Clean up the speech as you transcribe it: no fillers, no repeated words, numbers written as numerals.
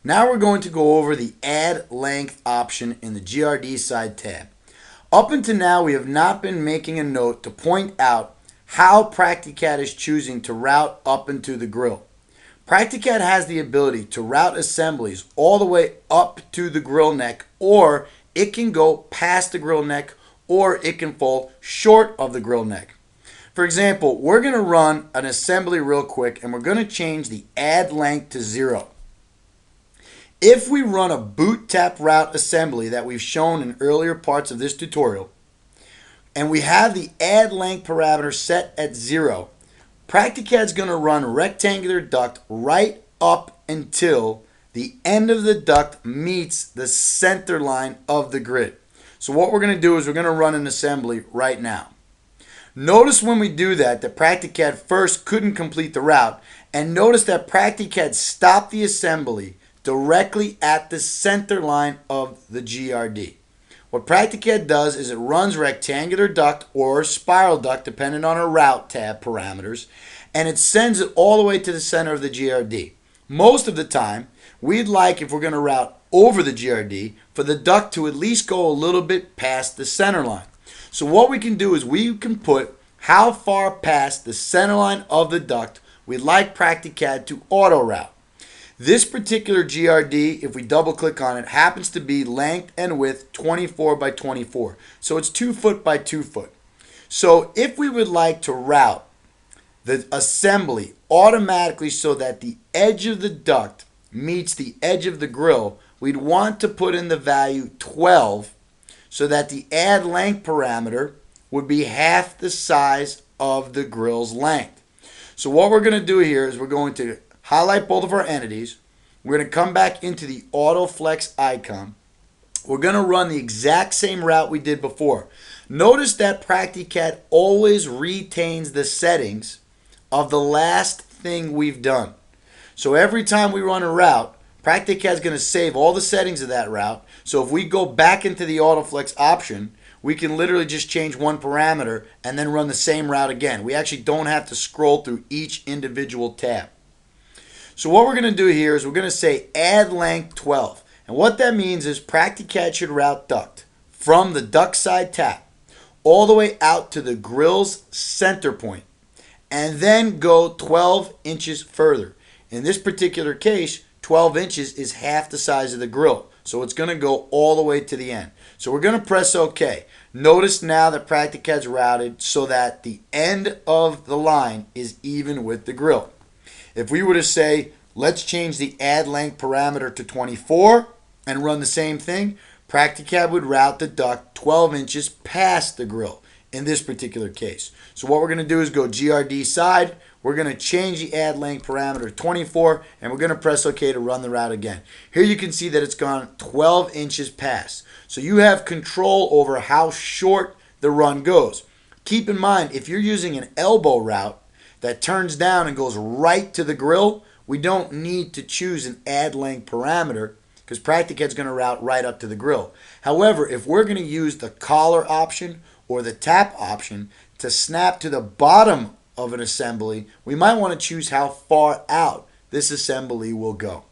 Now we're going to go over the add length option in the GRD side tab. Up until now, we have not been making a note to point out how Practicad is choosing to route up into the grill. Practicad has the ability to route assemblies all the way up to the grill neck, or it can go past the grill neck, or it can fall short of the grill neck. For example, we're going to run an assembly real quick and we're going to change the add length to 0. If we run a boot tap route assembly that we've shown in earlier parts of this tutorial, and we have the add length parameter set at 0, Practicad's going to run rectangular duct right up until the end of the duct meets the center line of the grid. So what we're going to do is we're going to run an assembly right now. Notice when we do that Practicad first couldn't complete the route, and notice that Practicad stopped the assembly directly at the center line of the GRD. What Practicad does is it runs rectangular duct or spiral duct depending on our route tab parameters, and it sends it all the way to the center of the GRD. Most of the time, we'd like, if we're going to route over the GRD, for the duct to at least go a little bit past the center line. So what we can do is we can put how far past the center line of the duct we'd like Practicad to auto route. This particular GRD, if we double click on it, happens to be length and width 24 by 24. So it's 2 foot by 2 foot. So if we would like to route the assembly automatically so that the edge of the duct meets the edge of the grill, we'd want to put in the value 12 so that the add length parameter would be half the size of the grill's length. So what we're going to do here is we're going to highlight both of our entities. We're going to come back into the auto flex icon. We're going to run the exact same route we did before. Notice that Practicad always retains the settings of the last thing we've done. So every time we run a route, Practicad is going to save all the settings of that route. So if we go back into the auto flex option, we can literally just change one parameter and then run the same route again. We actually don't have to scroll through each individual tab. So what we're going to do here is we're going to say add length 12. And what that means is Practicad should route duct from the duct side tap all the way out to the grill's center point and then go 12 inches further. In this particular case, 12 inches is half the size of the grill. So it's going to go all the way to the end. So we're going to press OK. Notice now that Practicad's routed so that the end of the line is even with the grill. If we were to say, let's change the add length parameter to 24 and run the same thing, Practicad would route the duct 12 inches past the grill in this particular case. So what we're going to do is go GRD side. We're going to change the add length parameter to 24, and we're going to press OK to run the route again. Here you can see that it's gone 12 inches past. So you have control over how short the run goes. Keep in mind, if you're using an elbow route that turns down and goes right to the grill, we don't need to choose an add length parameter because Practicad's going to route right up to the grill. However, if we're going to use the collar option or the tap option to snap to the bottom of an assembly, we might want to choose how far out this assembly will go.